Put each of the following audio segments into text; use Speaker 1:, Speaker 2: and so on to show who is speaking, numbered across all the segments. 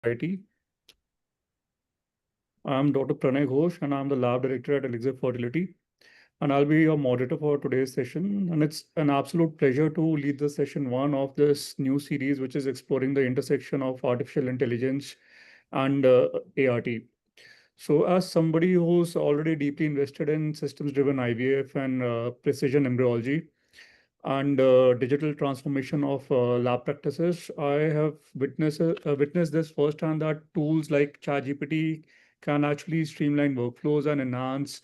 Speaker 1: Society. I'm Dr. Pranay Ghosh, and I'm the lab director at Elixir Fertility. And I'll be your moderator for today's session. And it's an absolute pleasure to lead the session one of this new series, which is exploring the intersection of artificial intelligence and ART. So, as somebody who's already deeply invested in systems-driven IVF and precision embryology, and digital transformation of lab practices, I have witnessed this firsthand that tools like ChatGPT can actually streamline workflows and enhance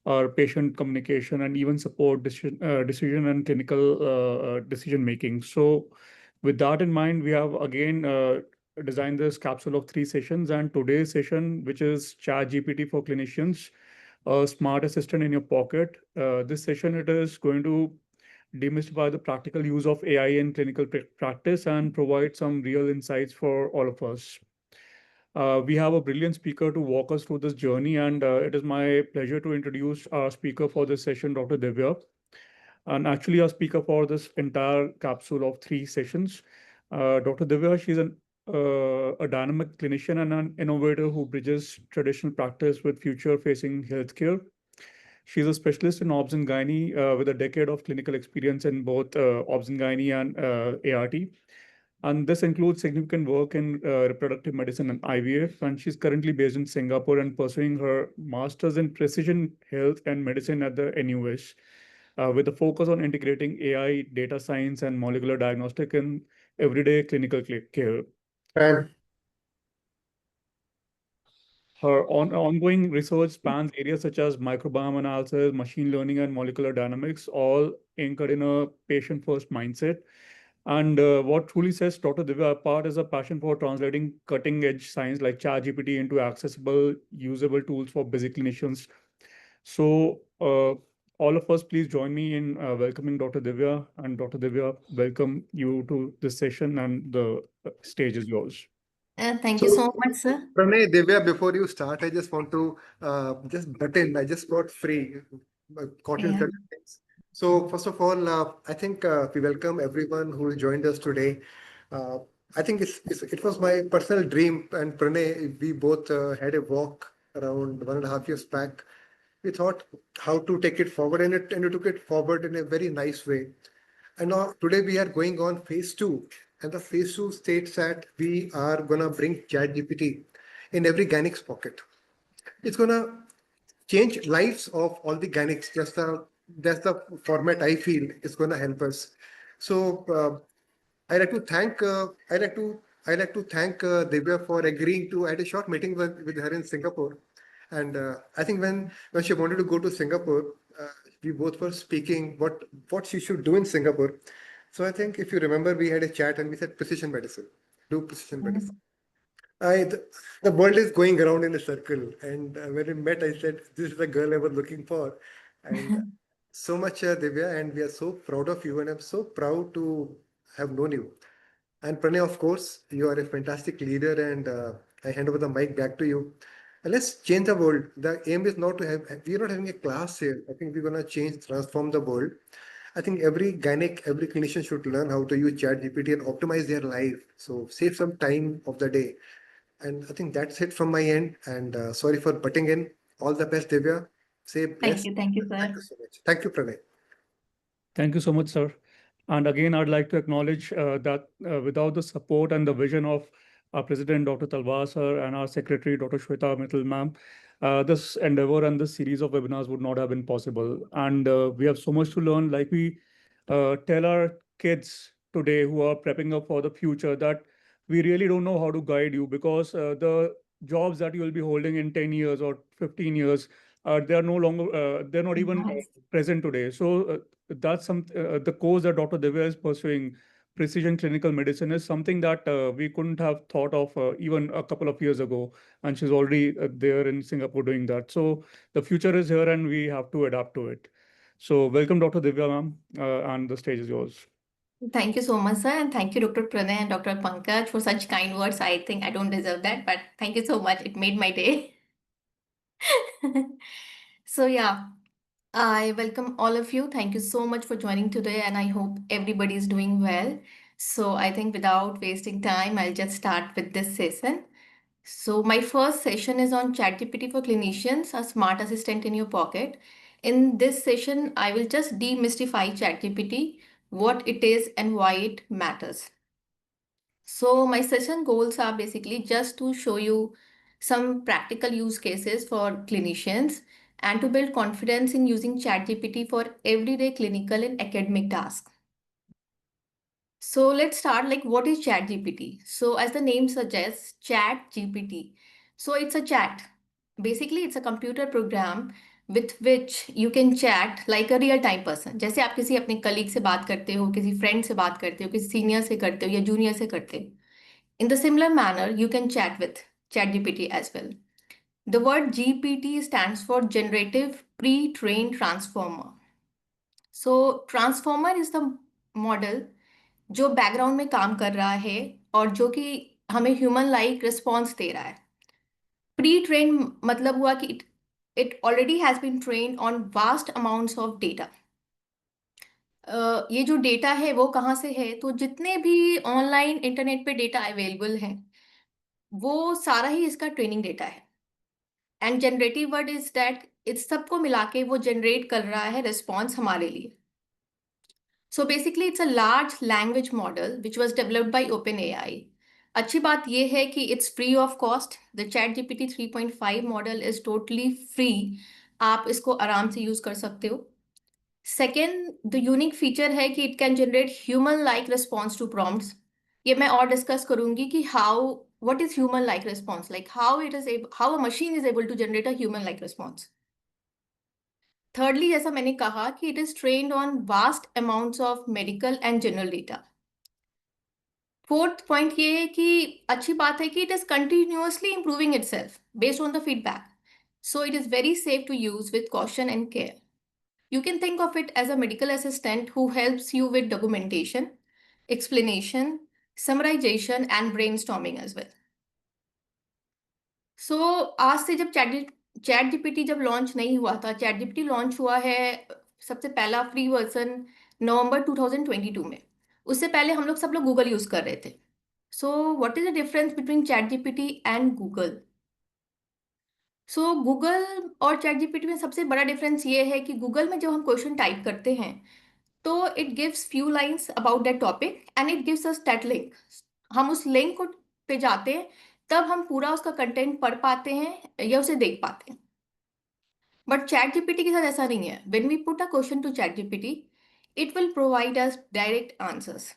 Speaker 1: our patient communication and even support decision and clinical decision making. So, with that in mind, we have again designed this capsule of three sessions, and today's session, which is ChatGPT for clinicians, a smart assistant in your pocket. This session it is going to demystify the practical use of AI in clinical practice and provide some real insights for all of us. We have a brilliant speaker to walk us through this journey, and it is my pleasure to introduce our speaker for this session, Dr. Divya, and actually our speaker for this entire capsule of three sessions. Dr. Divya, she's a dynamic clinician and an innovator who bridges traditional practice with future-facing healthcare. She's a specialist in obs and gynae with a decade of clinical experience in both obs and gynae and ART. And this includes significant work in reproductive medicine and IVF. And she's currently based in Singapore and pursuing her master's in precision health and medicine at the NUS, with a focus on integrating AI, data science, and molecular diagnostic in everyday clinical care.
Speaker 2: And
Speaker 1: Her ongoing research spans areas such as microbiome analysis, machine learning, and molecular dynamics, all anchored in a patient first mindset. And what truly sets Dr. Divya apart is a passion for translating cutting edge science like ChatGPT into accessible, usable tools for busy clinicians. So, all of us, please join me in welcoming Dr. Divya. And Dr. Divya, welcome you to this session, and the stage is yours.
Speaker 3: Thank you
Speaker 2: so,
Speaker 3: so much, sir.
Speaker 2: Pranay, Divya, before you start, I just want to just butt in. I just got free, caught in
Speaker 3: Yeah.
Speaker 2: certain things. So, first of all, I think we welcome everyone who joined us today. Uh, I think it was my personal dream, and Pranay, we both had a walk around 1.5 years back. We thought how to take it forward, and we took it forward in a very nice way. And now today we are going on phase two. And the phase two states that we are gonna bring ChatGPT in every Ganic's pocket. It's gonna change lives of all the Ganics. That's the format I feel is gonna help us. So I like to thank I like to thank Divya for agreeing to. I had a short meeting with her in Singapore, and I think when she wanted to go to Singapore, we both were speaking what she should do in Singapore. So I think if you remember, we had a chat and we said precision medicine, do precision
Speaker 3: Yes.
Speaker 2: medicine. The world is going around in a circle, and when we met, I said this is the girl I was looking for, and so much Divya, and we are so proud of you, and I'm so proud to have known you. And Pranay, of course, you are a fantastic leader, and I hand over the mic back to you. And let's change the world. The aim is not to we're not having a class here. I think we're going to transform the world. I think every gynec, every clinician should learn how to use ChatGPT and optimize their life. So save some time of the day. And I think that's it from my end. And sorry for butting in. All the best, Divya. Say
Speaker 3: Thank
Speaker 2: bless.
Speaker 3: you. Thank you,
Speaker 2: Thank
Speaker 3: sir.
Speaker 2: you so much. Thank you, Pranay.
Speaker 1: Thank you so much, sir. And again, I'd like to acknowledge that without the support and the vision of our President, Dr. Talwar, sir, and our Secretary, Dr. Shweta Mittal, ma'am, this endeavor and this series of webinars would not have been possible. And we have so much to learn. Like we tell our kids today who are prepping up for the future that we really don't know how to guide you because the jobs that you will be holding in 10 years or 15 years, they are no longer, they're not even
Speaker 3: Yes.
Speaker 1: present today. So that's the course that Dr. Divya is pursuing, precision clinical medicine, is something that we couldn't have thought of even a couple of years ago, and she's already there in Singapore doing that. So the future is here, and we have to adapt to it. So welcome, Dr. Divya, ma'am, and the stage is yours.
Speaker 3: Thank you so much, sir. And thank you, Dr. Pranay and Dr. Pankaj, for such kind words. I think I don't deserve that, but thank you so much. It made my day. So, yeah, I welcome all of you. Thank you so much for joining today, and I hope everybody is doing well. So, I think without wasting time, I'll just start with this session. So my first session is on ChatGPT for Clinicians, a smart assistant in your pocket. In this session, I will just demystify ChatGPT, what it is and why it matters. So my session goals are basically just to show you some practical use cases for clinicians and to build confidence in using ChatGPT for everyday clinical and academic tasks. So let's start, like, what is ChatGPT? So as the name suggests, ChatGPT. So it's a chat. Basically, it's a computer program with which you can chat like a real time person. जैसे आप किसी अपने colleague से बात करते हो, किसी friend से बात करते हो, किसी सीनियर से करते हो या जूनियर से करते हो. In the similar manner, you can chat with ChatGPT as well. The word GPT stands for Generative Pre-trained Transformer. So transformer is the model जो बैकग्राउंड में काम कर रहा है और जो कि हमें ह्यूमन लाइक रिस्पॉन्स दे रहा है. प्री ट्रेन मतलब हुआ कि it already has been trained on vast amounts of data. ये जो डेटा है वो कहाँ से है, तो जितने भी ऑनलाइन इंटरनेट पे डेटा अवेलेबल है वो सारा ही इसका ट्रेनिंग डेटा है. And generative word is that इस सबको मिला के वो जनरेट कर रहा है रिस्पॉन्स हमारे लिए. So basically it's a large language model which was developed by OpenAI. अच्छी बात ये है कि it's free of cost. The ChatGPT 3.5 model is totally free. आप इसको आराम से यूज कर सकते हो. Second, the unique feature है कि it can generate human-like response to prompts. ये मैं और डिस्कस करूंगी कि what is human-like response, like how a machine is able to generate a human-like response. Thirdly, जैसा मैंने कहा कि it is trained on vast amounts of medical and general data. Fourth point ये है कि अच्छी बात है कि it is continuously improving itself based on the feedback. So it is very safe to use with caution and care. You can think of it as a medical assistant who helps you with documentation, explanation, summarization and brainstorming as well. सो आज से जब chat GPT जब launch नहीं हुआ था, chat GPT launch हुआ है सबसे पहला फ्री वर्जन नवंबर 2022 में. उससे पहले हम लोग सब लोग गूगल यूज कर रहे थे. So what is the difference between chat GPT and Google? So Google और चैट जीपीटी में सबसे बड़ा डिफरेंस ये है कि गूगल में जब हम क्वेश्चन टाइप करते हैं तो it gives few lines about that topic and it gives us that link. हम उस लिंक को पे जाते हैं तब हम पूरा उसका कंटेंट पढ़ पाते हैं या उसे देख पाते हैं. बट चैट जीपीटी के साथ ऐसा नहीं है. When we put a question to chat GPT it will provide us direct answers.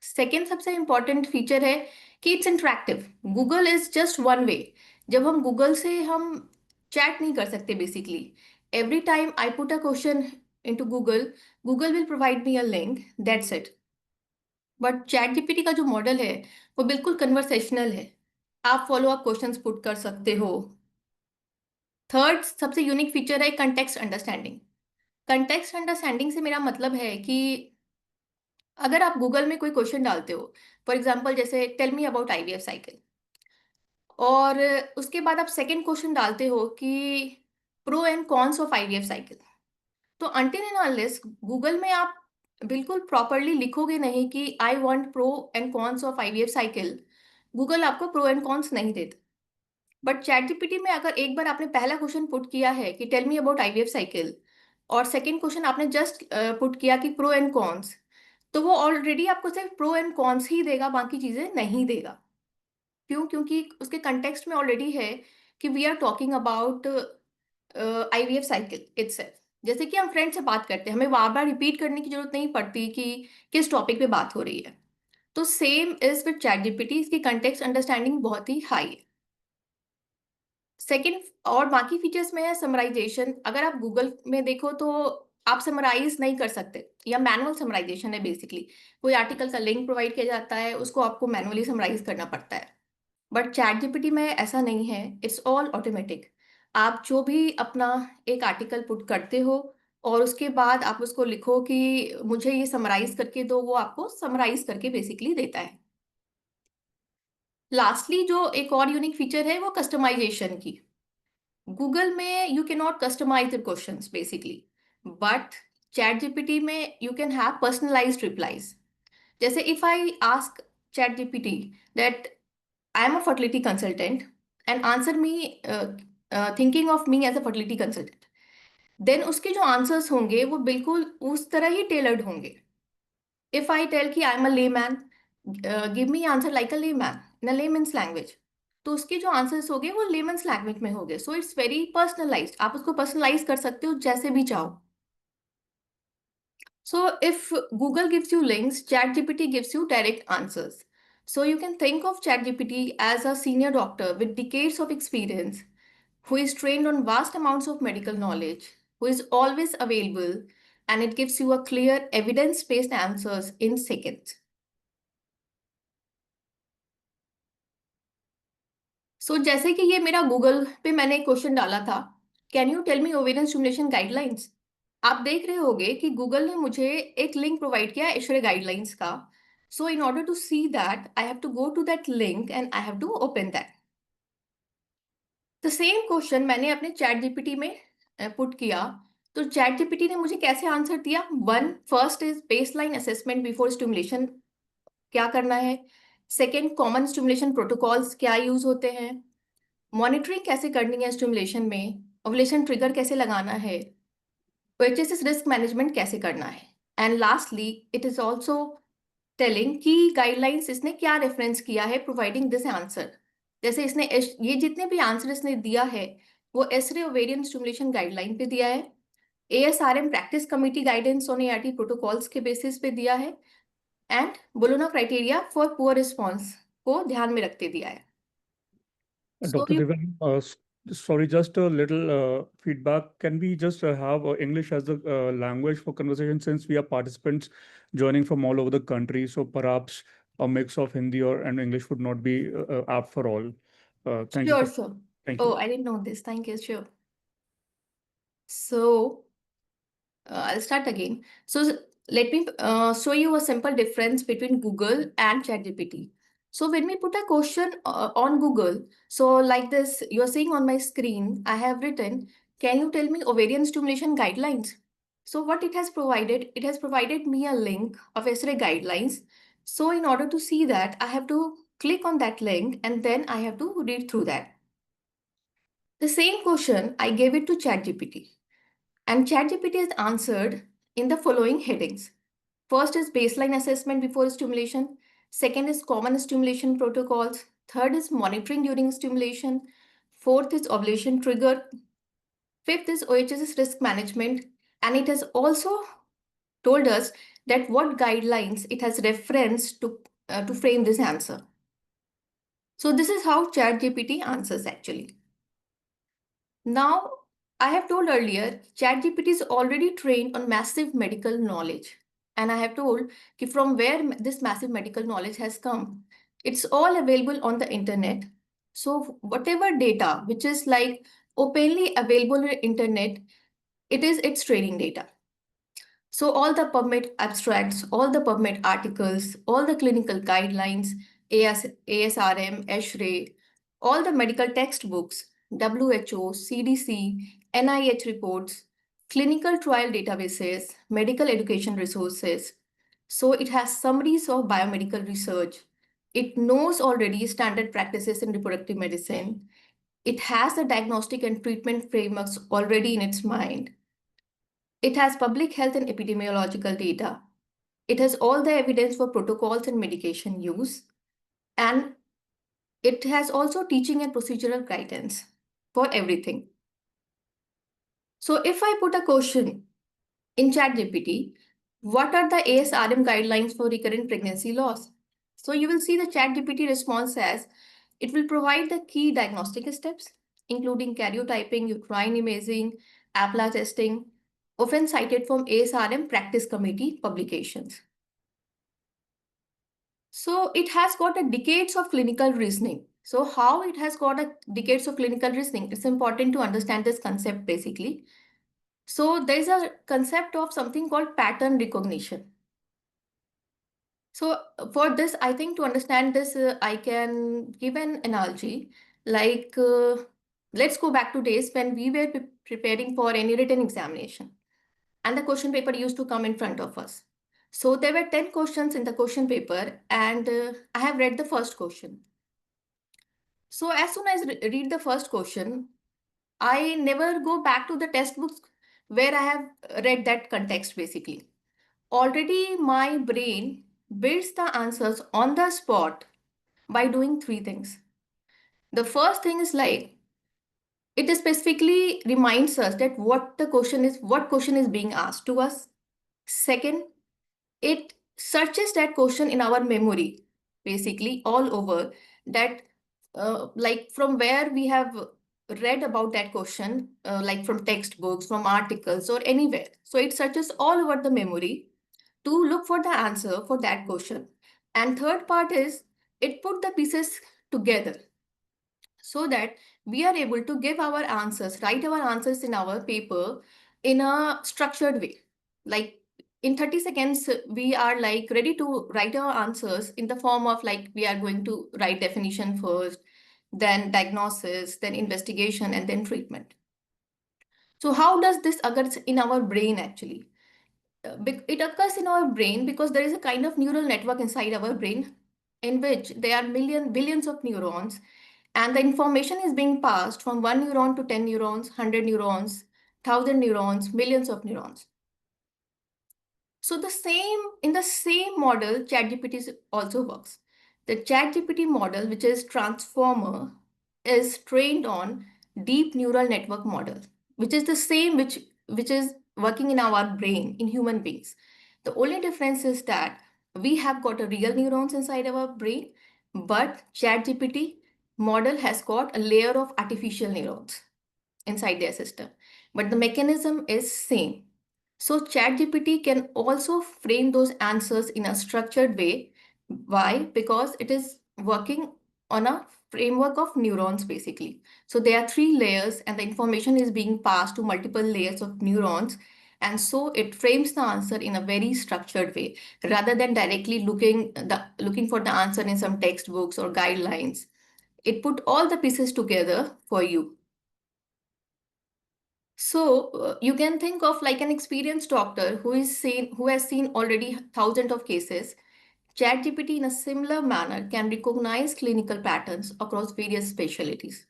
Speaker 3: Second सबसे इंपॉर्टेंट फीचर है कि it's interactive. Google is just one way. जब हम गूगल से हम चैट नहीं कर सकते basically. Every time I put a question into Google, Google will provide me a link, that's it. But chat GPT का जो मॉडल है वो बिल्कुल कन्वर्सेशनल है. आप फॉलो अप क्वेश्चंस पुट कर सकते हो. थर्ड सबसे यूनिक फीचर है कंटेक्स्ट अंडरस्टैंडिंग. कंटेक्स्ट अंडरस्टैंडिंग से मेरा मतलब है कि अगर आप गूगल में कोई क्वेश्चन डालते हो, फॉर एग्जाम्पल जैसे tell me about IVF cycle, और उसके बाद आप सेकेंड क्वेश्चन डालते हो कि pro and cons of IVF cycle, तो अनटिल एंड अनलेस गूगल में आप बिल्कुल प्रॉपरली लिखोगे नहीं कि I want pro and cons of IVF cycle, Google आपको प्रो एंड कॉन्स नहीं देता. बट चैट जीपीटी में अगर एक बार आपने पहला क्वेश्चन पुट किया है कि tell me about IVF cycle और सेकंड क्वेश्चन आपने जस्ट पुट किया कि प्रो एंड कॉन्स, तो वो ऑलरेडी आपको सिर्फ प्रो एंड कॉन्स ही देगा, बाकी चीजें नहीं देगा. क्यों? क्योंकि उसके कंटेक्स्ट में ऑलरेडी है कि we are talking about IVF cycle itself. जैसे कि हम फ्रेंड से बात करते हैं, हमें बार बार रिपीट करने की जरूरत नहीं पड़ती कि किस टॉपिक पे बात हो रही है. तो same is with chat GPT. इसकी कंटेक्स्ट अंडरस्टैंडिंग बहुत ही हाई है. सेकेंड और बाकी फीचर्स में है समराइजेशन. अगर आप गूगल में देखो तो आप समराइज नहीं कर सकते, या मैनुअल समराइजेशन है बेसिकली. कोई आर्टिकल का लिंक प्रोवाइड किया जाता है, उसको आपको मैनुअली समराइज करना पड़ता है. बट चैट जीपीटी में ऐसा नहीं है, इट्स ऑल ऑटोमेटिक. आप जो भी अपना एक आर्टिकल पुट करते हो और उसके बाद आप उसको लिखो कि मुझे ये समराइज करके दो, वो आपको समराइज करके बेसिकली देता है. लास्टली जो एक और यूनिक फीचर है वो कस्टमाइजेशन की. गूगल में you can not customise the questions basically, but chat GPT में you can have personalised replies. जैसे if I ask chat GPT that I am a fertility consultant, and answer me thinking of me as a fertility consultant, then उसके जो answers होंगे वो बिल्कुल उस तरह ही tailored होंगे. If I tell कि I'm a layman, give me answer like a layman in a layman's language, तो उसके जो आंसर्स होंगे वो layman's language में होंगे. So it's very personalized. आप उसको personalize कर सकते हो जैसे भी चाहो. So if Google gives you links, ChatGPT gives you direct answers. So you can think of ChatGPT as a senior doctor with decades of experience, who is trained on vast amounts of medical knowledge, who is always available, and it gives you a clear evidence-based answers in seconds. So जैसे कि ये मेरा Google पे मैंने question डाला था, can you tell me ovarian stimulation guidelines. आप देख रहे होगे कि गूगल ने मुझे एक लिंक प्रोवाइड किया ऐशरे गाइडलाइंस का. So in order to see that I have to go to that link and I have to open that. The same question मैंने अपने चैट जीपीटी में पुट किया, तो चैट जीपीटी ने मुझे कैसे आंसर दिया. First is baseline assessment before stimulation, क्या करना है. सेकेंड, कॉमन स्टिमुलेशन प्रोटोकॉल्स क्या यूज होते हैं. मॉनिटरिंग कैसे करनी है स्टिमुलेशन में. ओवुलेशन ट्रिगर कैसे लगाना है. OHS रिस्क मैनेजमेंट कैसे करना है. And lastly it is also telling कि गाइडलाइंस इसने क्या रेफरेंस किया है प्रोवाइडिंग दिस आंसर. जैसे इसने ये जितने भी आंसर इसने दिया है वो एसरे ओवेरियन स्टिमुलेशन गाइडलाइन पे दिया है, ASRM practice committee guidance on ART protocols के बेसिस पे दिया है, and Bologna criteria for poor response को ध्यान में रखते दिया है. So
Speaker 1: Dr.
Speaker 3: you
Speaker 1: Divan, sorry, just a little feedback. Can we just have English as the language for conversation, since we are participants joining from all over the country? So perhaps a mix of Hindi or and English would not be apt for all. Thank you.
Speaker 3: Sure, sure.
Speaker 1: Thank
Speaker 3: Oh,
Speaker 1: you.
Speaker 3: I didn't know this. Thank you. Sure. So, I'll start again. So, let me show you a simple difference between Google and ChatGPT. So, when we put a question on Google, so like this, you're seeing on my screen, I have written, can you tell me ovarian stimulation guidelines? So, what it has provided me a link of SRA guidelines. So, in order to see that, I have to click on that link and then I have to read through that. The same question, I gave it to ChatGPT, and ChatGPT has answered in the following headings. First is baseline assessment before stimulation. Second is common stimulation protocols. Third is monitoring during stimulation. Fourth is ovulation trigger. Fifth is OHS risk management. And it has also told us that what guidelines it has referenced to frame this answer. So this is how ChatGPT answers actually. Now, I have told earlier, ChatGPT is already trained on massive medical knowledge. And I have told from where this massive medical knowledge has come. It's all available on the internet. So whatever data, which is like openly available on the internet, it's training data. So all the PubMed abstracts, all the PubMed articles, all the clinical guidelines, ASRM, ESHRE, all the medical textbooks, WHO, CDC, NIH reports, clinical trial databases, medical education resources. So it has summaries of biomedical research. It knows already standard practices in reproductive medicine. It has the diagnostic and treatment frameworks already in its mind. It has public health and epidemiological data. It has all the evidence for protocols and medication use. And it has also teaching and procedural guidance for everything. So if I put a question in ChatGPT, what are the ASRM guidelines for recurrent pregnancy loss? So you will see the ChatGPT response as it will provide the key diagnostic steps, including karyotyping, uterine imaging, APLA testing, often cited from ASRM practice committee publications. So it has got a decades of clinical reasoning. So how it has got a decades of clinical reasoning? It's important to understand this concept basically. So there's a concept of something called pattern recognition. So for this, I think to understand this, I can give an analogy. Like, let's go back to days when we were preparing for any written examination, and the question paper used to come in front of us. So there were 10 questions in the question paper, and I have read the first question. So as soon as I read the first question, I never go back to the textbooks where I have read that context basically. Already my brain builds the answers on the spot by doing three things. The first thing is like it specifically reminds us that what question is being asked to us. Second, it searches that question in our memory, basically all over that, like from where we have read about that question, like from textbooks, from articles, or anywhere. So it searches all over the memory to look for the answer for that question. And third part is it put the pieces together so that we are able to give our answers, write our answers in our paper in a structured way. Like in 30 seconds, we are like ready to write our answers in the form of like we are going to write definition first, then diagnosis, then investigation, and then treatment. So how does this occur in our brain actually? It occurs in our brain because there is a kind of neural network inside our brain in which there are billions of neurons, and the information is being passed from one neuron to 10 neurons, 100 neurons, 1,000 neurons, millions of neurons. So in the same model, ChatGPT also works. The ChatGPT model, which is transformer, is trained on deep neural network model, which is the same which is working in our brain in human beings. The only difference is that we have got a real neurons inside our brain, but ChatGPT model has got a layer of artificial neurons inside their system. But the mechanism is same. So ChatGPT can also frame those answers in a structured way. Why? Because it is working on a framework of neurons basically. So there are three layers and the information is being passed to multiple layers of neurons. And so it frames the answer in a very structured way rather than directly looking for the answer in some textbooks or guidelines. It put all the pieces together for you. So you can think of like an experienced doctor who has seen already thousands of cases. ChatGPT in a similar manner can recognize clinical patterns across various specialties.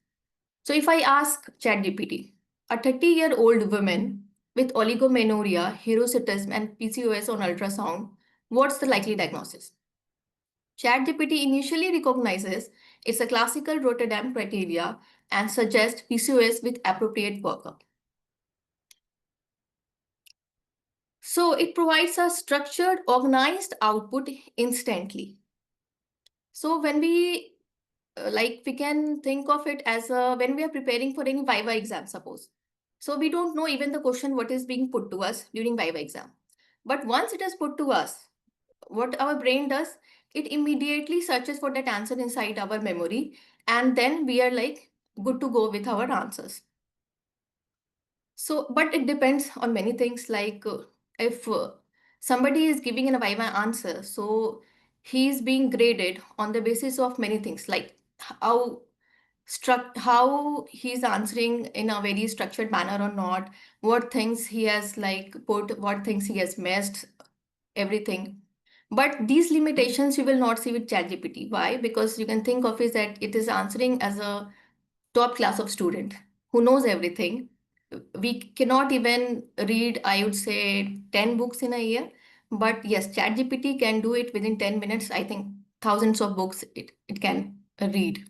Speaker 3: So if I ask ChatGPT, a 30-year-old woman with oligomenorrhea, hirsutism, and PCOS on ultrasound, what's the likely diagnosis? ChatGPT initially recognizes it's a classical Rotterdam criteria and suggests PCOS with appropriate workup. So it provides a structured, organized output instantly. So when we can think of it as when we are preparing for any Viva exam, suppose. So we don't know even the question what is being put to us during Viva exam. But once it is put to us, what our brain does, it immediately searches for that answer inside our memory, and then we are like good to go with our answers. So, but it depends on many things like if somebody is giving an Viva answer, so he is being graded on the basis of many things like how he's answering in a very structured manner or not, what things he has like put, what things he has missed, everything. But these limitations you will not see with ChatGPT. Why? Because you can think of it that it is answering as a top class of student who knows everything. We cannot even read, I would say, 10 books in a year. But yes, ChatGPT can do it within 10 minutes. I think thousands of books it can read.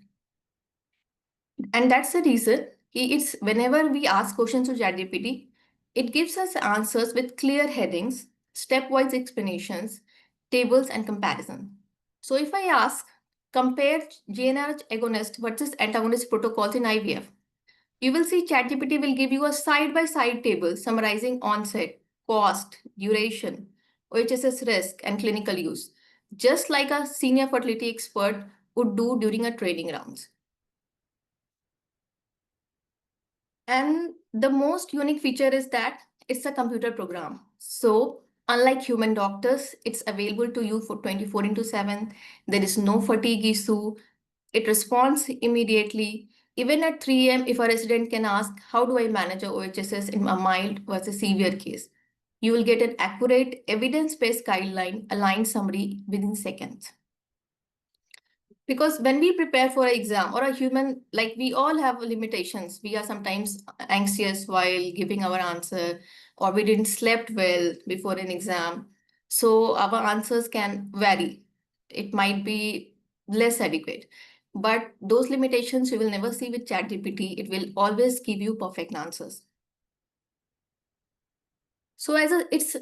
Speaker 3: And that's the reason it's whenever we ask questions to ChatGPT, it gives us answers with clear headings, stepwise explanations, tables, and comparison. So if I ask, compare GnRH agonist versus antagonist protocols in IVF, you will see ChatGPT will give you a side-by-side table summarizing onset, cost, duration, OHSS risk, and clinical use, just like a senior fertility expert would do during a training rounds. And the most unique feature is that it's a computer program. So unlike human doctors, it's available to you for 24/7. There is no fatigue issue. It responds immediately. Even at 3 a.m., if a resident can ask, how do I manage a OHSS in a mild versus severe case? You will get an accurate, evidence-based guideline, aligned summary within seconds. Because when we prepare for an exam or a human, like we all have limitations. We are sometimes anxious while giving our answer, or we didn't slept well before an exam. So our answers can vary. It might be less adequate. But those limitations you will never see with ChatGPT. It will always give you perfect answers. So it's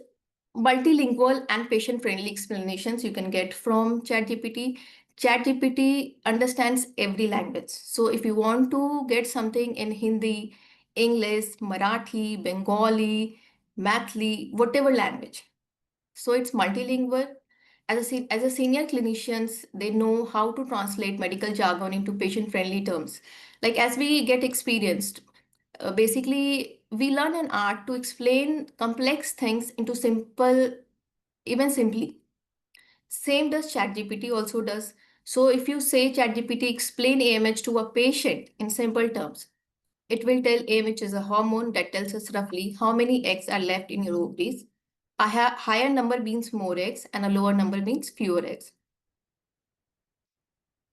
Speaker 3: multilingual and patient-friendly explanations you can get from ChatGPT. ChatGPT understands every language. So if you want to get something in Hindi, English, Marathi, Bengali, Mathli, whatever language. So it's multilingual. As a senior clinicians, they know how to translate medical jargon into patient-friendly terms. Like as we get experienced, basically we learn an art to explain complex things into simple, even simply. Same does ChatGPT also does. So if you say ChatGPT explain AMH to a patient in simple terms, it will tell AMH is a hormone that tells us roughly how many eggs are left in your ovaries. A higher number means more eggs and a lower number means fewer eggs.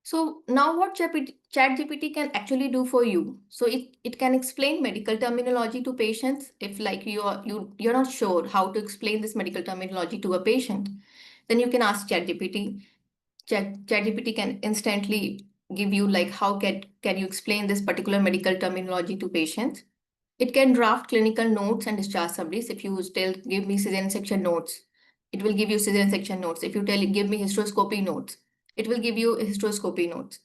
Speaker 3: So now what ChatGPT can actually do for you? So it can explain medical terminology to patients. If like you're not sure how to explain this medical terminology to a patient, then you can ask ChatGPT. ChatGPT can instantly give you like how can you explain this particular medical terminology to patients. It can draft clinical notes and discharge summaries. If you tell give me cesarean section notes, it will give you cesarean section notes. If you tell it give me hysteroscopy notes, it will give you hysteroscopy notes.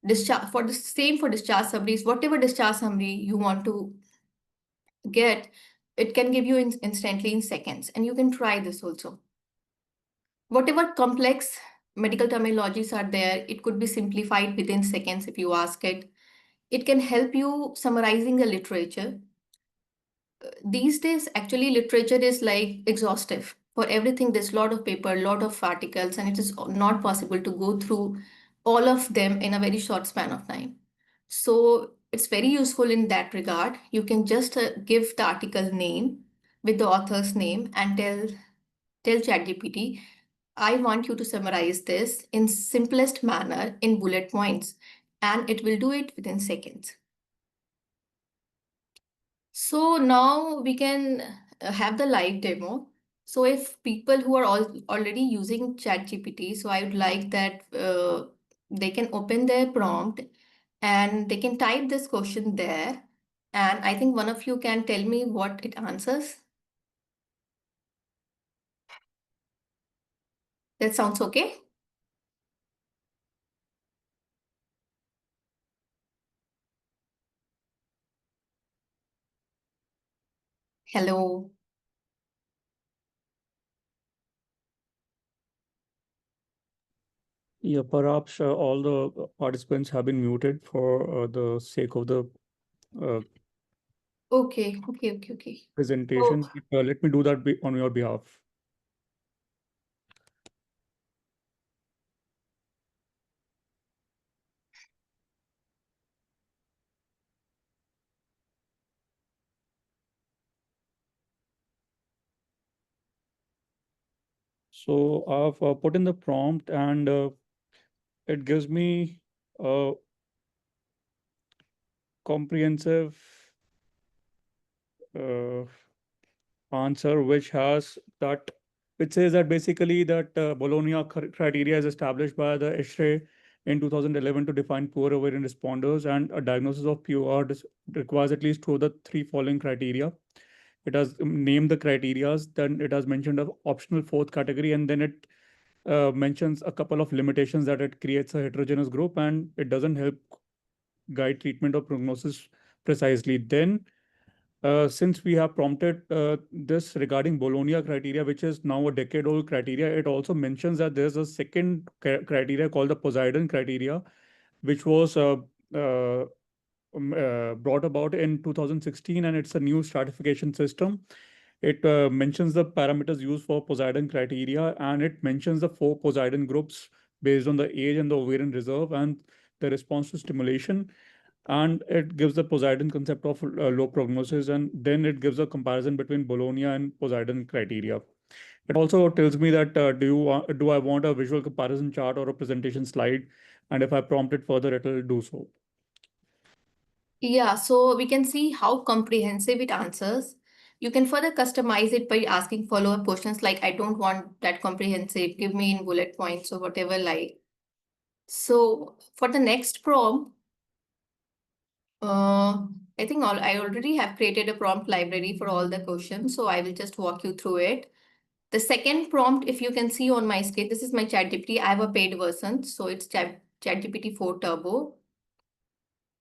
Speaker 3: Discharge for the same for discharge summaries, whatever discharge summary you want to get, it can give you instantly in seconds, and you can try this also. Whatever complex medical terminologies are there, it could be simplified within seconds if you ask it. It can help you summarizing the literature. These days, actually, literature is like exhaustive. For everything, there's a lot of paper, a lot of articles, and it is not possible to go through all of them in a very short span of time. So it's very useful in that regard. You can just give the article name with the author's name and tell ChatGPT, I want you to summarize this in simplest manner in bullet points, and it will do it within seconds. So now we can have the live demo. So if people who are already using ChatGPT, so I would like that they can open their prompt and they can type this question there. And I think one of you can tell me what it answers. That sounds okay? Hello.
Speaker 1: Yeah, perhaps all the participants have been muted for the sake of the uh,
Speaker 3: Okay. So
Speaker 1: presentation. Let me do that on your behalf. So I've put in the prompt, and it gives me a comprehensive uh, answer, which has that, which says that basically that Bologna criteria is established by the ISHRE in 2011 to define poor ovarian responders, and a diagnosis of POR requires at least two of the three following criteria. It has named the criterias, then it has mentioned an optional fourth category, and then it mentions a couple of limitations, that it creates a heterogeneous group and it doesn't help guide treatment or prognosis precisely. Then since we have prompted this regarding Bologna criteria, which is now a decade-old criteria, it also mentions that there's a second criteria called the Poseidon criteria, which was brought about in 2016, and it's a new stratification system. It mentions the parameters used for Poseidon criteria, and it mentions the four Poseidon groups based on the age and the ovarian reserve and the response to stimulation. And it gives the Poseidon concept of low prognosis, and then it gives a comparison between Bologna and Poseidon criteria. It also tells me that do I want a visual comparison chart or a presentation slide, And if I prompt it further, it will do so.
Speaker 3: Yeah, so we can see how comprehensive it answers. You can further customize it by asking follow-up questions like, I don't want that comprehensive, give me in bullet points or whatever like. So for the next prompt, I think I already have created a prompt library for all the questions, so I will just walk you through it. The second prompt, if you can see on my screen, this is my ChatGPT. I have a paid version, so it's ChatGPT 4 Turbo.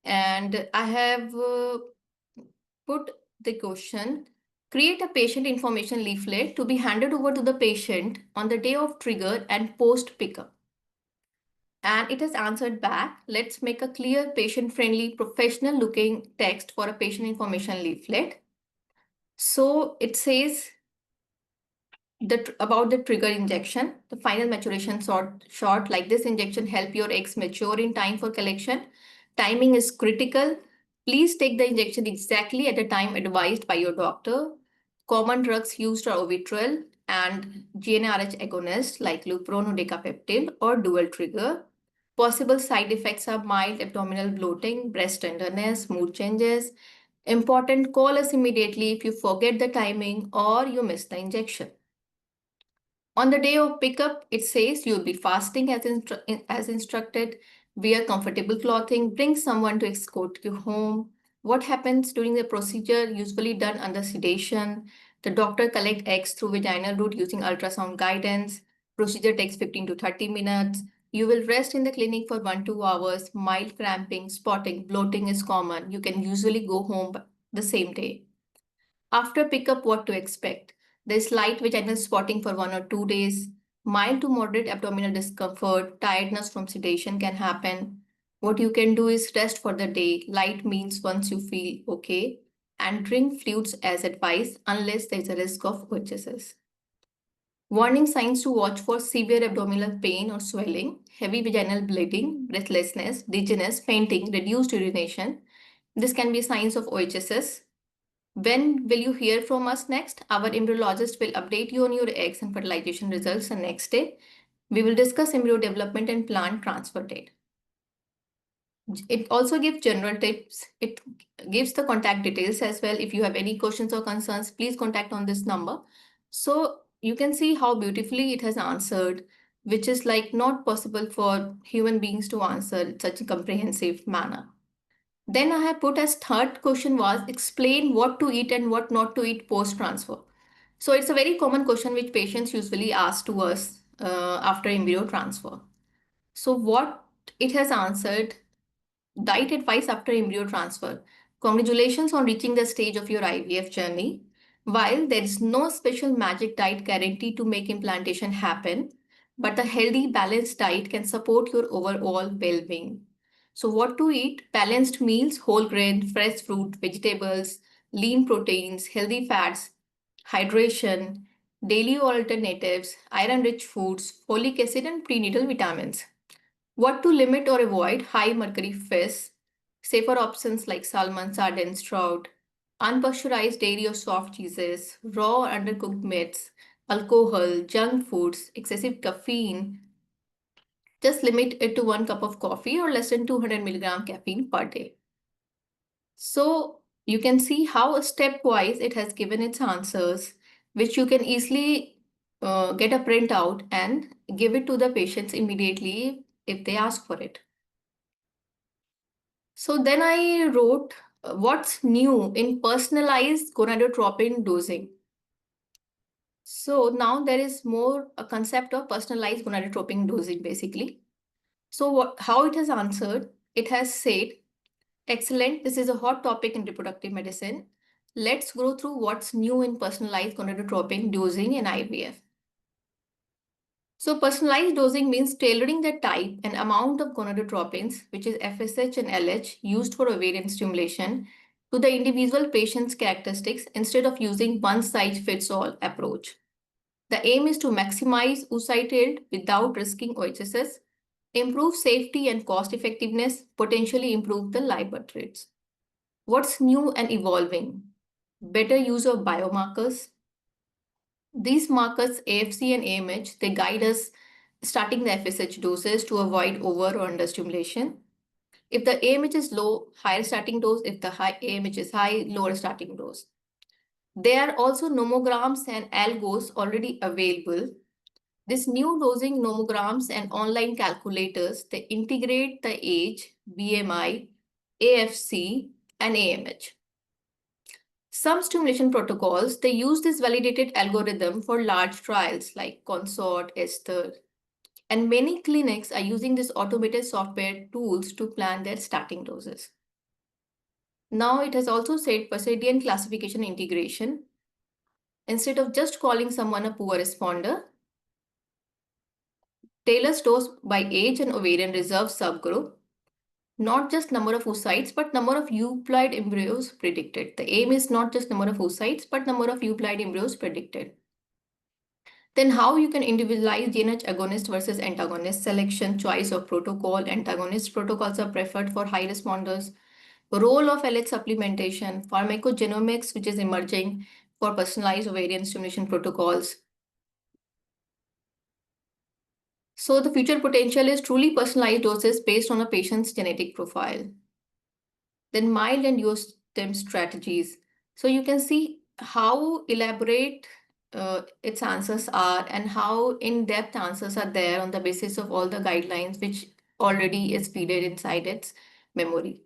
Speaker 3: And I have put the question, create a patient information leaflet to be handed over to the patient on the day of trigger and post pickup. And it has answered back, let's make a clear, patient-friendly, professional-looking text for a patient information leaflet. So it says about the trigger injection, the final maturation short, like this injection help your eggs mature in time for collection. Timing is critical. Please take the injection exactly at the time advised by your doctor. Common drugs used are Ovitril and GnRH agonists like Lupron or Decapeptyl or dual trigger. Possible side effects are mild abdominal bloating, breast tenderness, mood changes. Important, call us immediately if you forget the timing or you miss the injection. On the day of pickup, it says you'll be fasting as instructed, wear comfortable clothing, bring someone to escort you home. What happens during the procedure, usually done under sedation? The doctor collects eggs through vaginal route using ultrasound guidance. Procedure takes 15 to 30 minutes. You will rest in the clinic for 1 to 2 hours. Mild cramping, spotting, bloating is common. You can usually go home the same day. After pickup, what to expect? There's light vaginal spotting for 1 or 2 days. Mild to moderate abdominal discomfort, tiredness from sedation can happen. What you can do is rest for the day. Light means once you feel okay, and drink fluids as advised unless there's a risk of OHSS. Warning signs to watch for: severe abdominal pain or swelling, heavy vaginal bleeding, breathlessness, dizziness, fainting, reduced urination. This can be signs of OHSS. When will you hear from us next? Our embryologist will update you on your eggs and fertilization results the next day. We will discuss embryo development and plant transfer date. It also gives general tips. It gives the contact details as well. If you have any questions or concerns, please contact on this number. So you can see how beautifully it has answered, which is like not possible for human beings to answer in such a comprehensive manner. Then I have put as third question was explain what to eat and what not to eat post-transfer. So it's a very common question which patients usually ask to us after embryo transfer. So what it has answered, diet advice after embryo transfer. Congratulations on reaching the stage of your IVF journey. While there is no special magic diet guaranteed to make implantation happen, but a healthy, balanced diet can support your overall well-being. So what to eat? Balanced meals, whole grain, fresh fruit, vegetables, lean proteins, healthy fats, hydration, daily alternatives, iron-rich foods, folic acid and prenatal vitamins. What to limit or avoid? High mercury fish, safer options like salmon, sardines, trout, unpasteurized dairy or soft cheeses, raw or undercooked meats, alcohol, junk foods, excessive caffeine. Just limit it to 1 cup of coffee or less than 200 milligram caffeine per day. So you can see how stepwise it has given its answers, which you can easily get a printout and give it to the patients immediately if they ask for it. So then I wrote, what's new in personalized gonadotropin dosing? So now there is more a concept of personalized gonadotropin dosing basically. So how it has answered, it has said, excellent, this is a hot topic in reproductive medicine. Let's go through what's new in personalized gonadotropin dosing in IVF. So personalized dosing means tailoring the type and amount of gonadotropins, which is FSH and LH, used for ovarian stimulation to the individual patient's characteristics instead of using one-size-fits-all approach. The aim is to maximize oocyte yield without risking OHSS, improve safety and cost effectiveness, potentially improve the live birth rates. What's new and evolving? Better use of biomarkers. These markers, AFC and AMH, they guide us starting the FSH doses to avoid over or under stimulation. If the AMH is low, higher starting dose. If the AMH is high, lower starting dose. There are also nomograms and algos already available. This new dosing nomograms and online calculators, they integrate the age, BMI, AFC, and AMH. Some stimulation protocols, they use this validated algorithm for large trials like CONSORT, ESTHER, and many clinics are using this automated software tools to plan their starting doses. Now it has also said Persedian classification integration. Instead of just calling someone a poor responder, Taylor's dose by age and ovarian reserve subgroup, not just number of oocytes, but number of euploid embryos predicted. The aim is not just number of oocytes, but number of euploid embryos predicted. Then how you can individualize GNH agonist versus antagonist selection, choice of protocol. Antagonist protocols are preferred for high responders. Role of LH supplementation, pharmacogenomics, which is emerging for personalized ovarian stimulation protocols. So the future potential is truly personalized doses based on a patient's genetic profile. Then mild and USTEM strategies. So you can see how elaborate its answers are and how in-depth answers are there on the basis of all the guidelines which already is fed inside its memory.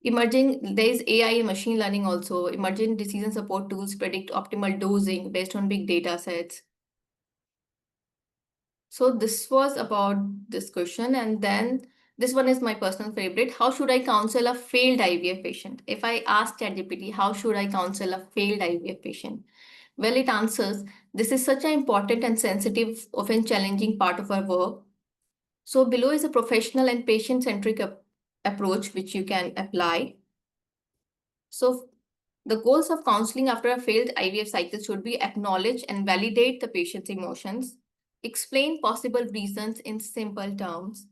Speaker 3: Emerging, there is AI and machine learning also. Emerging decision support tools predict optimal dosing based on big data sets. So this was about this question. And then this one is my personal favorite. How should I counsel a failed IVF patient? If I ask ChatGPT, how should I counsel a failed IVF patient? Well, it answers, this is such an important and sensitive, often challenging part of our work. So below is a professional and patient-centric approach which you can apply. So the goals of counseling after a failed IVF cycle should be acknowledge and validate the patient's emotions, explain possible reasons in simple terms,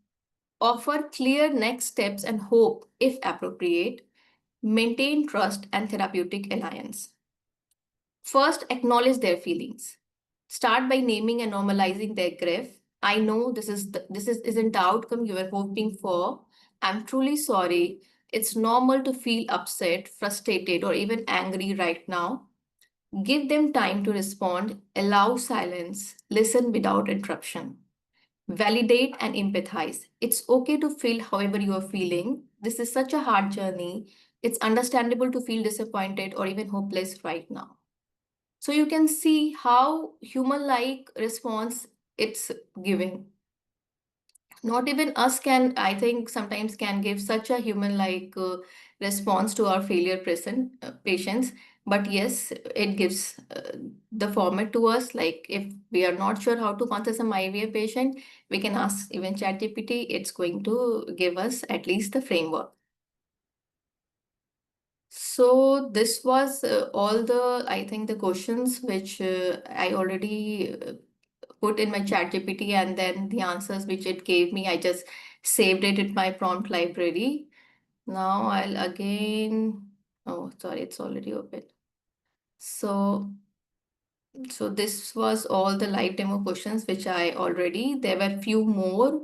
Speaker 3: offer clear next steps and hope if appropriate, maintain trust and therapeutic alliance. First, acknowledge their feelings. Start by naming and normalizing their grief. I know isn't the outcome you were hoping for. I'm truly sorry. It's normal to feel upset, frustrated, or even angry right now. Give them time to respond, allow silence, listen without interruption. Validate and empathize. It's okay to feel however you are feeling. This is such a hard journey. It's understandable to feel disappointed or even hopeless right now. So you can see how human-like response it's giving. Not even us can, I think, sometimes can give such a human-like response to our patients. But yes, it gives the format to us. Like if we are not sure how to answer some IVF patient, we can ask even ChatGPT. It's going to give us at least the framework. So this was all the, I think, the questions which I already put in my ChatGPT, and then the answers which it gave me, I just saved it in my prompt library. Now I'll again, oh, sorry, it's already open. So this was all the live demo questions which I already, there were few more,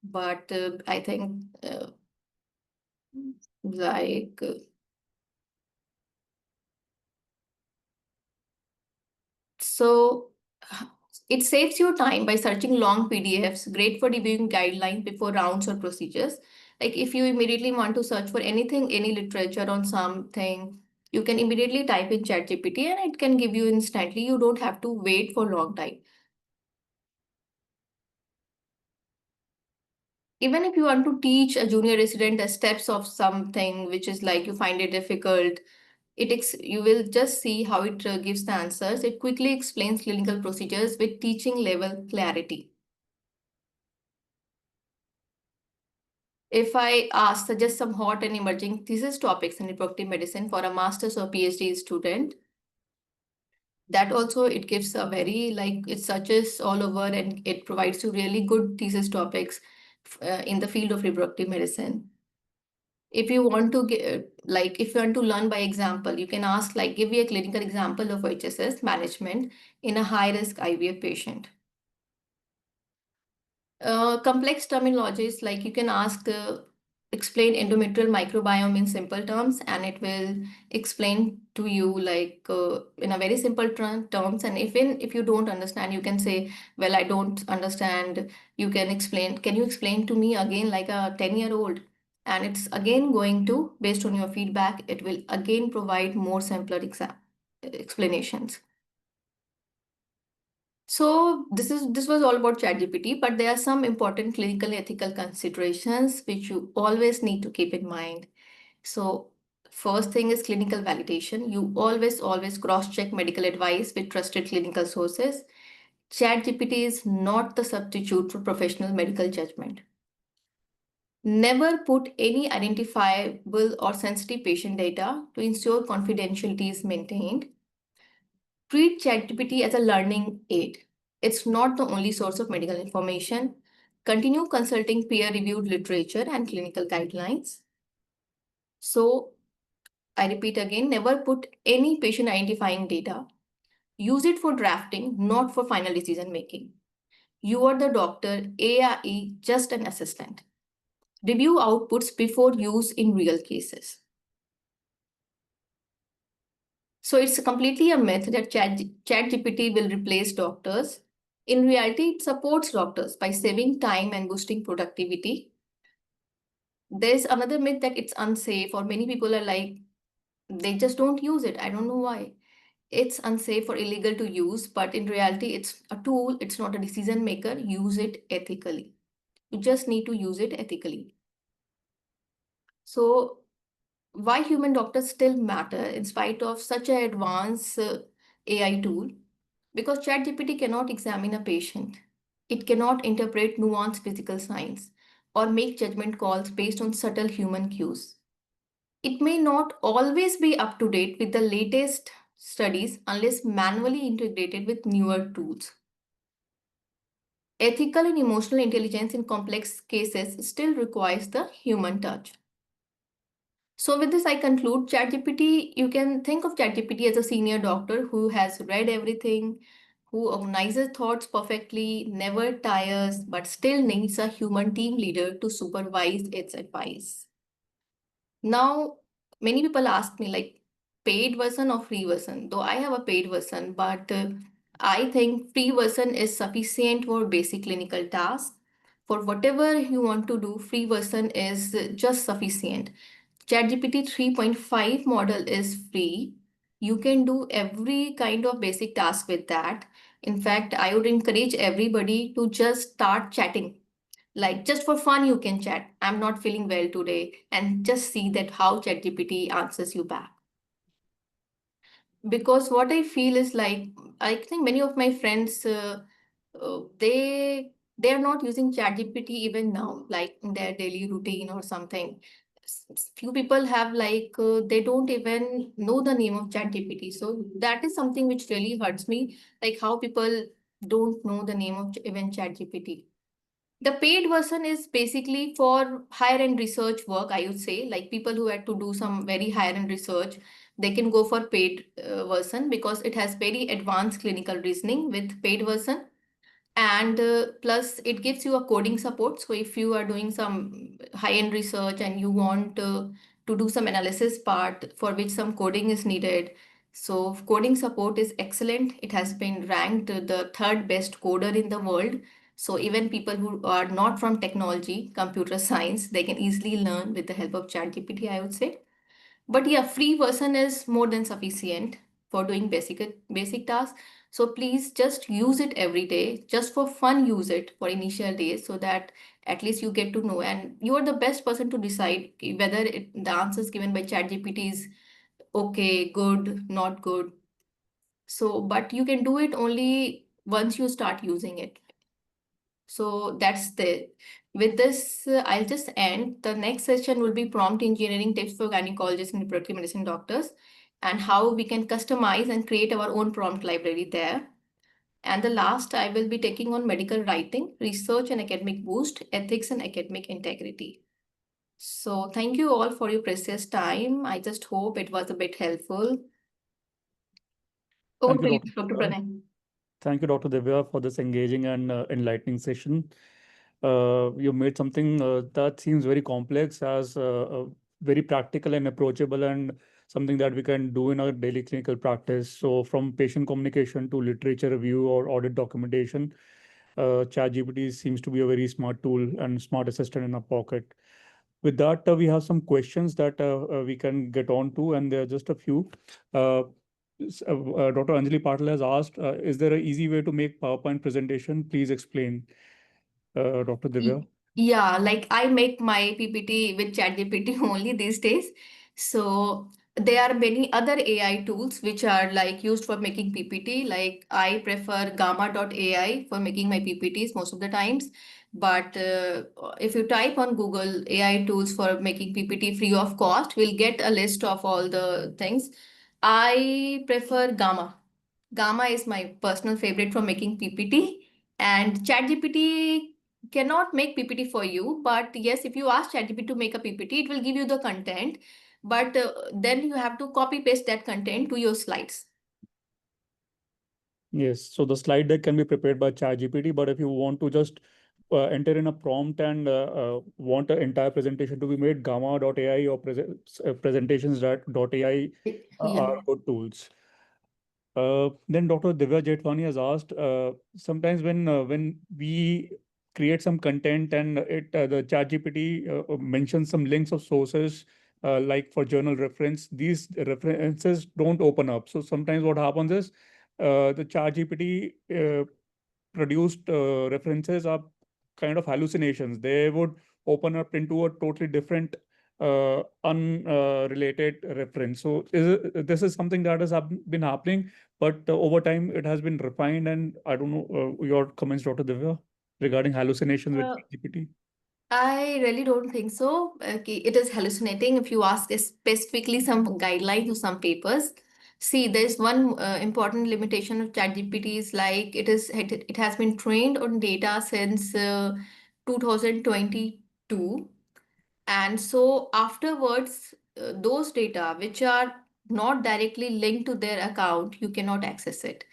Speaker 3: but I think like, so it saves you time by searching long PDFs, great for reviewing guidelines before rounds or procedures. Like if you immediately want to search for anything, any literature on something, you can immediately type in ChatGPT and it can give you instantly. You don't have to wait for a long time. Even if you want to teach a junior resident the steps of something, which is like you find it difficult, you will just see how it gives the answers. It quickly explains clinical procedures with teaching level clarity. If I suggest some hot and emerging thesis topics in reproductive medicine for a master's or PhD student, that also it gives a very, like, it searches all over and it provides you really good thesis topics in the field of reproductive medicine. If you want to get, like, if you want to learn by example, you can ask, like, give me a clinical example of HSS management in a high-risk IVF patient. Complex terminologies, like you can ask, explain endometrial microbiome in simple terms, and it will explain to you like in a very simple terms. And if you don't understand, you can say, well, I don't understand. You can explain. Can you explain to me again, like a 10-year-old? And it's again going to, based on your feedback, it will again provide more simpler explanations. So this was all about ChatGPT, but there are some important clinical ethical considerations which you always need to keep in mind. So first thing is clinical validation. You always cross-check medical advice with trusted clinical sources. ChatGPT is not the substitute for professional medical judgment. Never put any identifiable or sensitive patient data to ensure confidentiality is maintained. Treat ChatGPT as a learning aid. It's not the only source of medical information. Continue consulting peer-reviewed literature and clinical guidelines. So, I repeat again, never put any patient identifying data. Use it for drafting, not for final decision making. You are the doctor, AI just an assistant. Review outputs before use in real cases. So it's completely a myth that ChatGPT will replace doctors. In reality, it supports doctors by saving time and boosting productivity. There's another myth that it's unsafe, or many people are like, they just don't use it. I don't know why. It's unsafe or illegal to use, but in reality, it's a tool, it's not a decision maker. Use it ethically. You just need to use it ethically. So, why human doctors still matter in spite of such an advanced AI tool? Because ChatGPT cannot examine a patient. It cannot interpret nuanced physical signs or make judgment calls based on subtle human cues. It may not always be up to date with the latest studies unless manually integrated with newer tools. Ethical and emotional intelligence in complex cases still requires the human touch. So with this, I conclude ChatGPT. You can think of ChatGPT as a senior doctor who has read everything, who organizes thoughts perfectly, never tires, but still needs a human team leader to supervise its advice. Now, many people ask me like paid version or free version. Though I have a paid version, but I think free version is sufficient for basic clinical tasks. For whatever you want to do, free version is just sufficient. ChatGPT 3.5 model is free. You can do every kind of basic task with that. In fact, I would encourage everybody to just start chatting. Like just for fun, you can chat. I'm not feeling well today, and just see that how ChatGPT answers you back. Because what I feel is like I think many of my friends they are not using ChatGPT even now, like in their daily routine or something. Few people have like they don't even know the name of ChatGPT. So that is something which really hurts me, like how people don't know the name of even ChatGPT. The paid version is basically for higher end research work, I would say, like people who had to do some very higher end research, they can go for paid version because it has very advanced clinical reasoning with paid version. And plus it gives you a coding support. So if you are doing some high end research and you want to do some analysis part for which some coding is needed, so coding support is excellent. It has been ranked the third best coder in the world. So even people who are not from technology, computer science, they can easily learn with the help of ChatGPT, I would say. But yeah, free version is more than sufficient for doing basic tasks. So please just use it every day, just for fun. Use it for initial days so that at least you get to know, and you are the best person to decide whether the answers given by ChatGPT is okay, good, not good. So, but you can do it only once you start using it. So that's the with this, I'll just end. The next session will be prompt engineering tips for gynecologists and reproductive medicine doctors, and how we can customize and create our own prompt library there. And the last, I will be taking on medical writing, research and academic boost, ethics and academic integrity. So thank you all for your precious time. I just hope it was a bit helpful. Over
Speaker 1: Thank you,
Speaker 3: to you,
Speaker 1: Dr.
Speaker 3: Dr.
Speaker 1: Divya.
Speaker 3: Pranay.
Speaker 1: Thank you, Dr. Divya, for this engaging and enlightening session. You made something that seems very complex as very practical and approachable, and something that we can do in our daily clinical practice. So, from patient communication to literature review or audit documentation, ChatGPT seems to be a very smart tool and smart assistant in our pocket. With that, we have some questions that we can get on to, and there are just a few. Uh, Dr. Anjali Patil has asked, is there an easy way to make PowerPoint presentation? Please explain, Dr. Divya.
Speaker 3: Yeah, like I make my PPT with ChatGPT only these days. So there are many other AI tools which are like used for making PPT. Like I prefer Gamma.ai for making my PPTs most of the times. But if you type on Google AI tools for making PPT free of cost, we'll get a list of all the things. I prefer Gamma. Gamma is my personal favorite for making PPT. And ChatGPT cannot make PPT for you, but yes, if you ask ChatGPT to make a PPT, it will give you the content, but then you have to copy paste that content to your slides.
Speaker 1: Yes, so the slide deck can be prepared by ChatGPT, but if you want to just enter in a prompt and want an entire presentation to be made, Gamma.ai or presentations.ai are
Speaker 3: Yeah.
Speaker 1: good tools. Then Dr. Divya Jetwani has asked, sometimes when we create some content and the ChatGPT mentions some links of sources, like for journal reference, these references don't open up. So sometimes what happens is the ChatGPT produced references are kind of hallucinations. They would open up into a totally different unrelated reference. So this is something that has been happening, but over time it has been refined. And I don't know your comments, Dr. Divya, regarding hallucinations with
Speaker 3: Uh,
Speaker 1: GPT.
Speaker 3: I really don't think so. Okay, it is hallucinating if you ask specifically some guidelines or some papers. See, there's one important limitation of ChatGPT is like it has been trained on data since 2022. And so afterwards, those data which are not directly linked to their account, you cannot access it.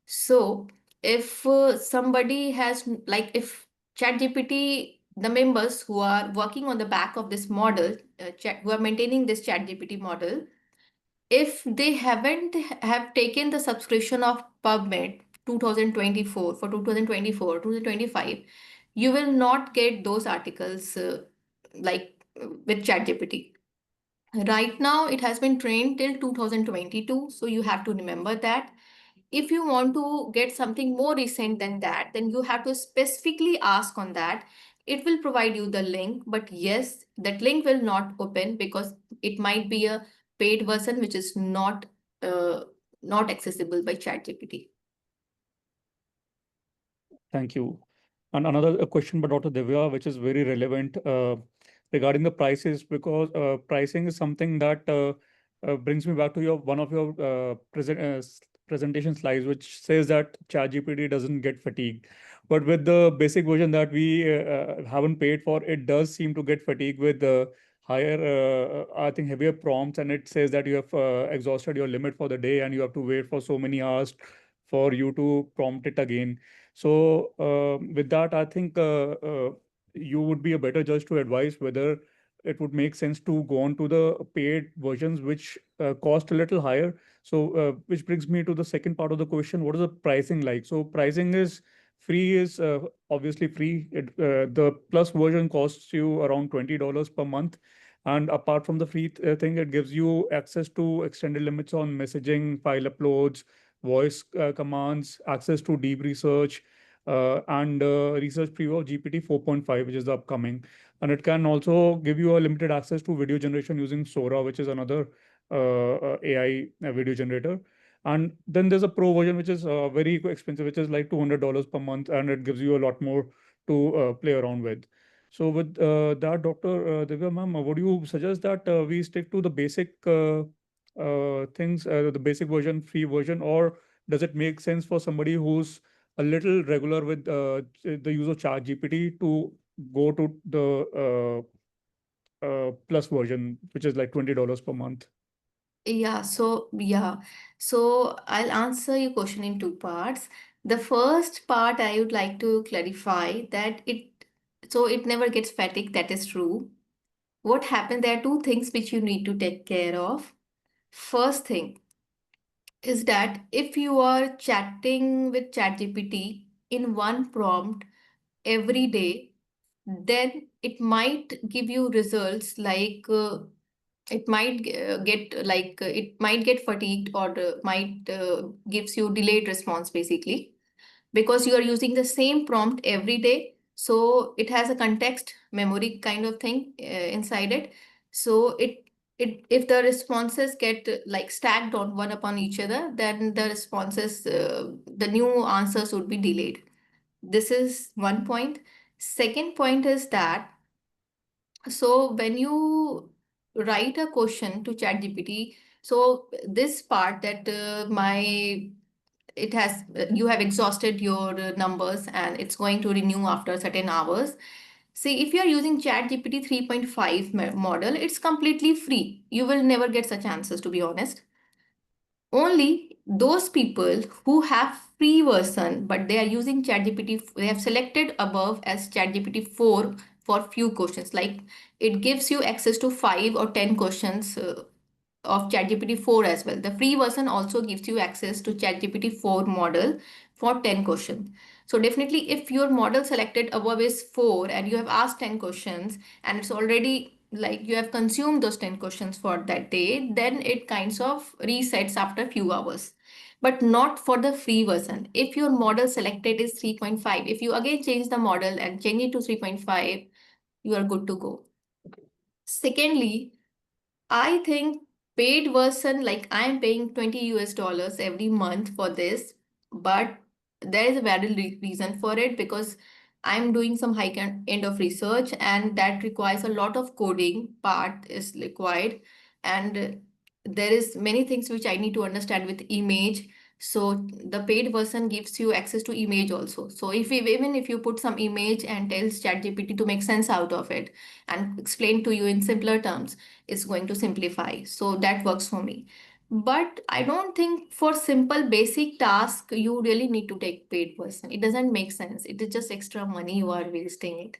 Speaker 3: So if somebody has, like if ChatGPT, the members who are working on the back of this model, who are maintaining this ChatGPT model, if they haven't have taken the subscription of PubMed 2024 for 2024, 2025, you will not get those articles with ChatGPT. Right now, it has been trained till 2022, so you have to remember that. If you want to get something more recent than that, then you have to specifically ask on that. It will provide you the link, but yes, that link will not open because it might be a paid version which is uh, not accessible by ChatGPT.
Speaker 1: Thank you. And another question by Dr. Divya, which is very relevant regarding the prices, because pricing is something that brings me back to your one of your presentation slides, which says that ChatGPT doesn't get fatigued. But with the basic version that we haven't paid for, it does seem to get fatigued with the higher, I think, heavier prompts, and it says that you have exhausted your limit for the day and you have to wait for so many hours for you to prompt it again. So, with that, I think you would be a better judge to advise whether it would make sense to go on to the paid versions, which cost a little higher. So, which brings me to the second part of the question: what is the pricing like? So, pricing is free is obviously free. The plus version costs you around $20 per month. And apart from the free thing, it gives you access to extended limits on messaging, file uploads, voice commands, access to deep research, and research preview of GPT 4.5, which is the upcoming. And it can also give you a limited access to video generation using Sora, which is another AI video generator. And then there's a pro version, which is very expensive, which is like $200 per month, and it gives you a lot more to play around with. So with that, Dr. Divya ma'am, would you suggest that we stick to the basic things, the basic version, free version, or does it make sense for somebody who's a little regular with the use of ChatGPT to go to the plus version, which is like $20 per month?
Speaker 3: Yeah, so I'll answer your question in two parts. The first part I would like to clarify that So it never gets fatigued. That is true. What happened? There are two things which you need to take care of. First thing is that if you are chatting with ChatGPT in one prompt every day, then it might give you results like it might it might get fatigued, or might gives you delayed response basically, because you are using the same prompt every day. So it has a context memory kind of thing inside it. So it if the responses get like stacked on one upon each other, then the responses the new answers would be delayed. This is one point. Second point is that, so when you write a question to ChatGPT, so this part that my it has you have exhausted your numbers and it's going to renew after certain hours. See, if you are using ChatGPT 3.5 model, it's completely free. You will never get such answers, to be honest. Only those people who have free version, but they are using ChatGPT, they have selected above as ChatGPT 4 for few questions. Like it gives you access to 5 or 10 questions of ChatGPT 4 as well. The free version also gives you access to ChatGPT 4 model for 10 questions. So definitely if your model selected above is 4 and you have asked 10 questions and it's already like you have consumed those 10 questions for that day, then it kinds of resets after few hours. But not for the free version. If your model selected is 3.5, if you again change the model and change it to 3.5, you are good to go. Secondly, I think paid version, like I'm paying 20 US dollars every month for this, but there is a valid reason for it, because I'm doing some high end of research and that requires a lot of coding part is required. And there is many things which I need to understand with image. So the paid version gives you access to image also. So even if you put some image and tells ChatGPT to make sense out of it and explain to you in simpler terms, is going to simplify. So that works for me. But I don't think for simple basic task you really need to take paid person. It doesn't make sense. It is just extra money you are wasting it.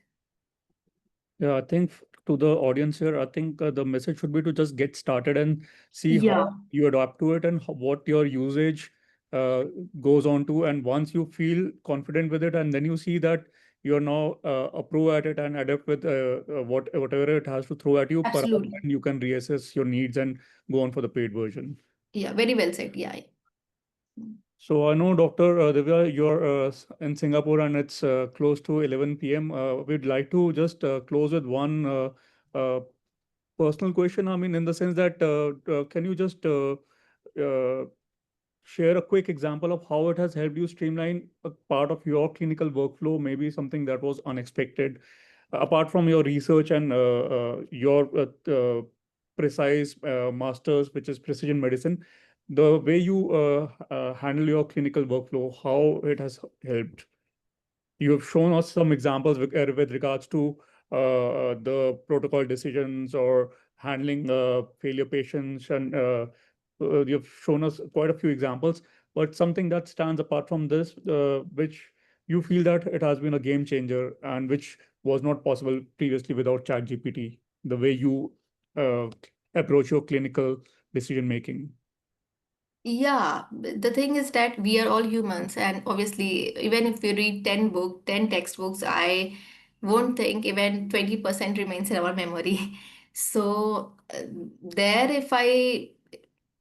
Speaker 1: Yeah, I think to the audience here, I think the message should be to just get started and see how
Speaker 3: Yeah,
Speaker 1: you adapt to it and what your usage uh, goes on to. And once you feel confident with it, and then you see that you're now a pro at it and adapt with whatever it has to throw at you, perhaps
Speaker 3: absolutely.
Speaker 1: then you can reassess your needs and go on for the paid version.
Speaker 3: Yeah, very well said. Yeah.
Speaker 1: So I know, Dr. Divya, you're in Singapore and it's close to 11 p.m. We'd like to just close with one uh, personal question. I mean, in the sense that can you just uh, share a quick example of how it has helped you streamline a part of your clinical workflow, maybe something that was unexpected, apart from your research and your precise master's, which is precision medicine, the way you handle your clinical workflow, how it has helped. You have shown us some examples with regards to the protocol decisions or handling failure patients, and you've shown us quite a few examples. But something that stands apart from this, which you feel that it has been a game changer and which was not possible previously without ChatGPT, the way you uh, approach your clinical decision making.
Speaker 3: Yeah, the thing is that we are all humans, and obviously, even if we read 10 textbooks, I won't think even 20% remains in our memory. So, there, if I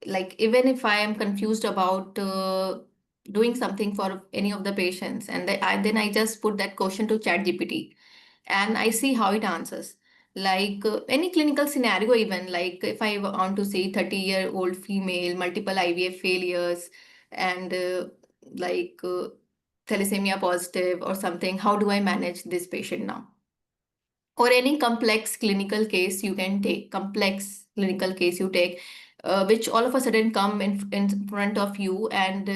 Speaker 3: like, even if I am confused about doing something for any of the patients, and then I just put that question to ChatGPT and I see how it answers. Like any clinical scenario, even like if I want to say 30-year-old female, multiple IVF failures, and thalassemia positive or something, how do I manage this patient now? Or any complex clinical case you can take, complex clinical case you take, which all of a sudden come in front of you, and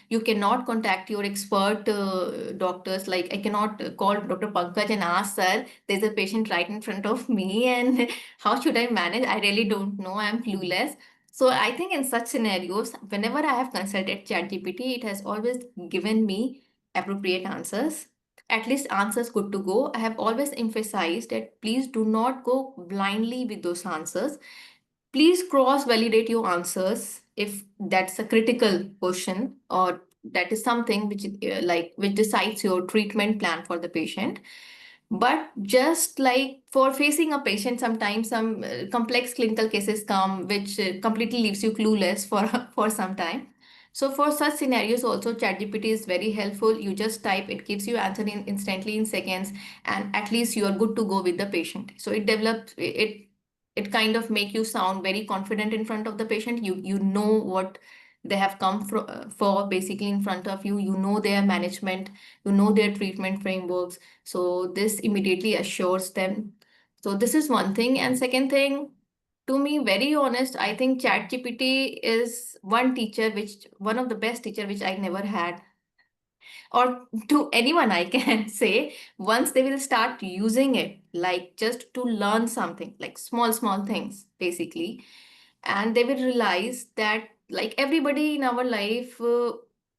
Speaker 3: you cannot contact your expert doctors. Like I cannot call Dr. Pankaj and ask, sir, there's a patient right in front of me and how should I manage? I really don't know. I'm clueless. So I think in such scenarios, whenever I have consulted ChatGPT, it has always given me appropriate answers. at least answers good to go. I have always emphasized that please do not go blindly with those answers. Please cross validate your answers if that's a critical question or that is something which which decides your treatment plan for the patient. But just like for facing a patient, sometimes some complex clinical cases come which completely leaves you clueless for for some time. So for such scenarios also ChatGPT is very helpful. You just type, it gives you answer instantly in seconds, and at least you are good to go with the patient. So it develops it kind of make you sound very confident in front of the patient. You know what they have come for basically in front of you. You know their management, you know their treatment frameworks. So this immediately assures them. So this is one thing. And second thing, to me, very honest, I think ChatGPT is one of the best teacher which I never had, or to anyone I can say, once they will start using it, like just to learn something, like small things, basically, and they will realize that like everybody in our life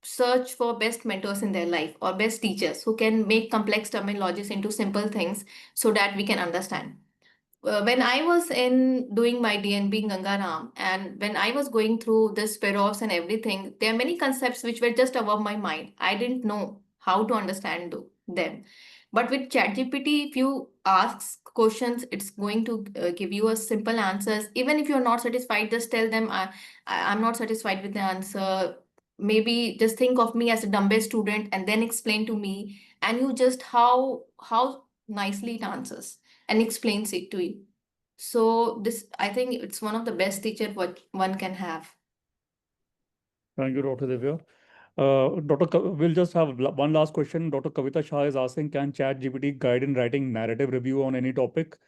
Speaker 3: search for best mentors in their life or best teachers who can make complex terminologies into simple things so that we can understand. When I was in doing my DNB in Gangaram, and when I was going through this Peros and everything, there are many concepts which were just above my mind. I didn't know how to understand them. But with ChatGPT, if you ask questions, it's going to give you a simple answers. Even if you're not satisfied, just tell them, I'm not satisfied with the answer. Maybe just think of me as a dumbbell student and then explain to me. And you just how nicely it answers and explains it to you. So this, I think it's one of the best teacher what one can have.
Speaker 1: Thank you, Dr. Divya. We'll just have one last question. Dr. Kavita Shah is asking, can ChatGPT guide in writing narrative review on any topic?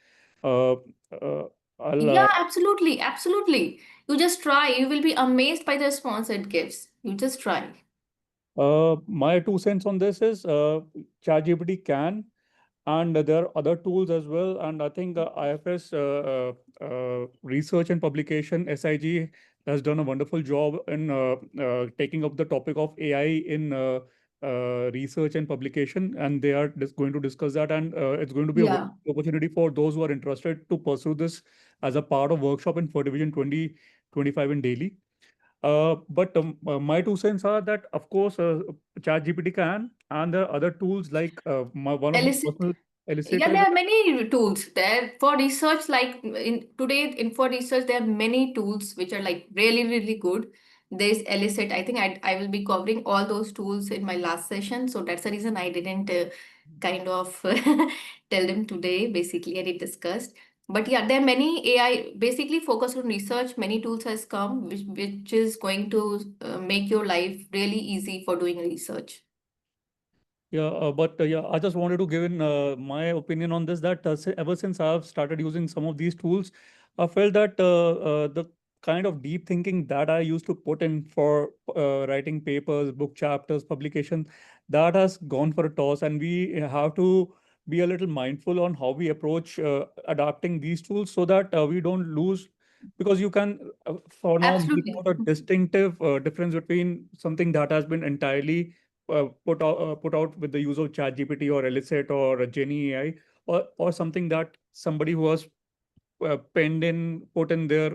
Speaker 1: Uh, uh, I'll
Speaker 3: Yeah, absolutely, absolutely. You just try. You will be amazed by the response it gives. You just try.
Speaker 1: My 2 cents on this is ChatGPT can, and there are other tools as well. And I think IFS Research and Publication (SIG) has done a wonderful job in taking up the topic of AI in research and publication, and they are just going to discuss that. And it's going to be a
Speaker 3: Yeah.
Speaker 1: wonderful opportunity for those who are interested to pursue this as a part of workshop in for Division 2025 in Delhi. But my 2 cents are that, of course, ChatGPT can, and there are other tools like one of my
Speaker 3: Elicit.
Speaker 1: personal
Speaker 3: Yeah,
Speaker 1: Elicit.
Speaker 3: there are many tools there for research. Like in today, in for research, there are many tools which are like really good. There's Elicit. I think I will be covering all those tools in my last session. So that's the reason I didn't kind of tell them today. Basically, I did discussed. But yeah, there are many AI basically focused on research. Many tools has come which is going to make your life really easy for doing research.
Speaker 1: Yeah, yeah, I just wanted to give in my opinion on this, that ever since I've started using some of these tools, I felt that the kind of deep thinking that I used to put in for writing papers, book chapters, publication, that has gone for a toss. And we have to be a little mindful on how we approach adapting these tools so that we don't lose. Because you can, for now, make
Speaker 3: Absolutely.
Speaker 1: out a distinctive difference between something that has been entirely put out with the use of ChatGPT or Elicit or Genie AI, or something that somebody who has put in their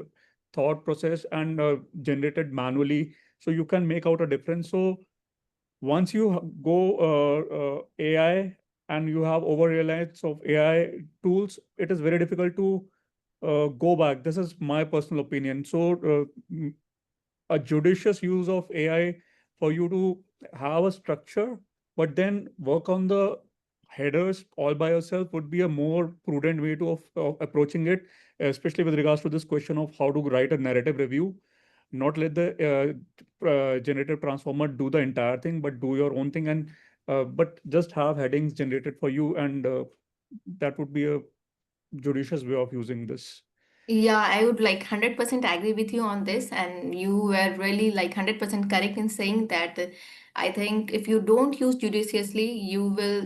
Speaker 1: thought process and generated manually. So you can make out a difference. So once you go AI and you have over reliance of AI tools, it is very difficult to go back. This is my personal opinion. So a judicious use of AI for you to have a structure, but then work on the headers all by yourself would be a more prudent way of approaching it, especially with regards to this question of how to write a narrative review. Not let the generative transformer do the entire thing, but do your own thing, and but just have headings generated for you, and that would be a judicious way of using this.
Speaker 3: Yeah, I would like 100% agree with you on this. And you were really like 100% correct in saying that I think if you don't use judiciously, you will,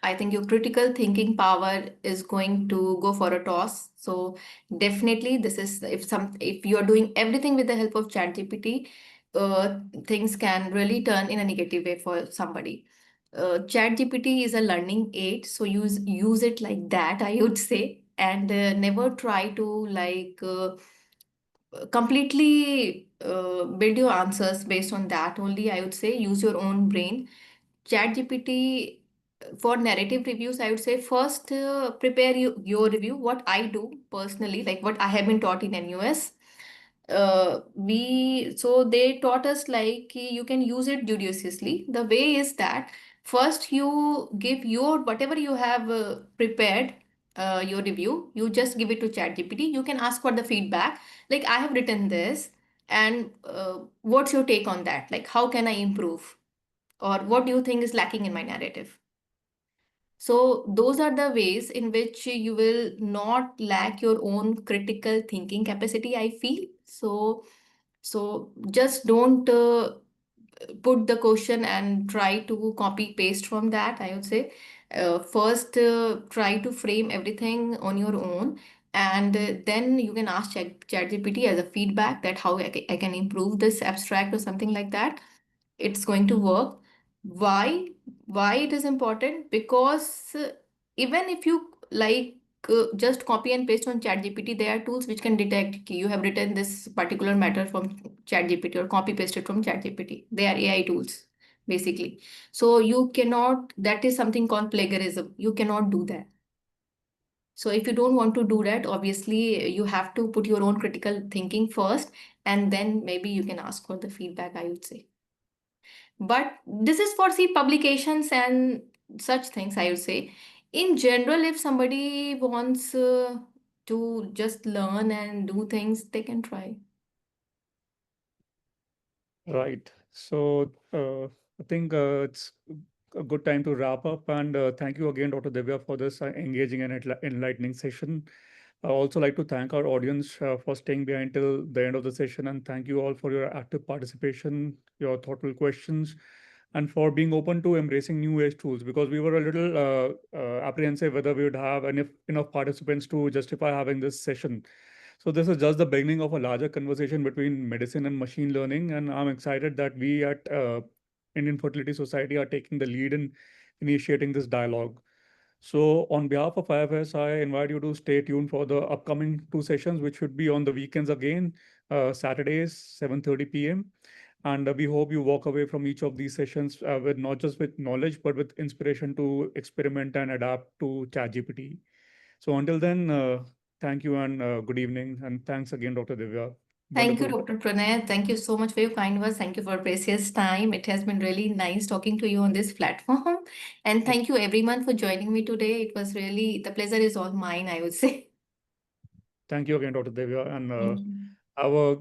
Speaker 3: I think your critical thinking power is going to go for a toss. So definitely this is, if you are doing everything with the help of ChatGPT, things can really turn in a negative way for somebody. ChatGPT is a learning aid, so use it like that, I would say, and never try to completely build your answers based on that only. I would say use your own brain. ChatGPT for narrative reviews, I would say first prepare your review. What I do personally, like what I have been taught in NUS, we so they taught us like you can use it judiciously. The way is that first you give your whatever you have prepared, your review, you just give it to ChatGPT. You can ask for the feedback, like I have written this, and what's your take on that? Like how can I improve, or what do you think is lacking in my narrative? So those are the ways in which you will not lack your own critical thinking capacity, I feel. So just don't put the question and try to copy paste from that, I would say. First, try to frame everything on your own, and then you can ask ChatGPT as a feedback that how I can improve this abstract or something like that. It's going to work. Why it is important? Because even if you just copy and paste on ChatGPT, there are tools which can detect you have written this particular matter from ChatGPT or copy pasted from ChatGPT. They are AI tools basically. So you cannot, that is something called plagiarism. You cannot do that. So if you don't want to do that, obviously you have to put your own critical thinking first, and then maybe you can ask for the feedback, I would say. But this is for see publications and such things, I would say. In general, if somebody wants to just learn and do things, they can try.
Speaker 1: Right. So I think it's a good time to wrap up. And thank you again, Dr. Divya, for this engaging and enlightening session. I also like to thank our audience for staying behind till the end of the session, and thank you all for your active participation, your thoughtful questions, and for being open to embracing new age tools. Because we were a little apprehensive whether we would have enough participants to justify having this session. So this is just the beginning of a larger conversation between medicine and machine learning, and I'm excited that we at Indian Fertility Society are taking the lead in initiating this dialogue. So on behalf of IFS, I invite you to stay tuned for the upcoming two sessions, which should be on the weekends again, Saturdays, 7:30 p.m. And we hope you walk away from each of these sessions with not just with knowledge, but with inspiration to experiment and adapt to ChatGPT. So until then, thank you and good evening. And thanks again, Dr. Divya.
Speaker 3: Thank you,
Speaker 1: Wonderful.
Speaker 3: Dr. Pranay. Thank you so much for your kind words. Thank you for precious time. It has been really nice talking to you on this platform. And thank you everyone for joining me today. It was really, the pleasure is all mine, I would say.
Speaker 1: Thank you again, Dr. Divya. And
Speaker 3: Thank you.
Speaker 1: have a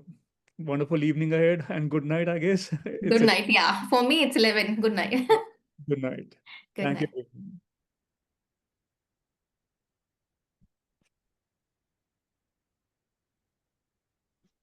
Speaker 1: wonderful evening ahead and good night, I guess. It's
Speaker 3: Good
Speaker 1: a
Speaker 3: night. Yeah, for me it's 11. Good night.
Speaker 1: good night.
Speaker 3: Good
Speaker 1: Thank
Speaker 3: night.
Speaker 1: you.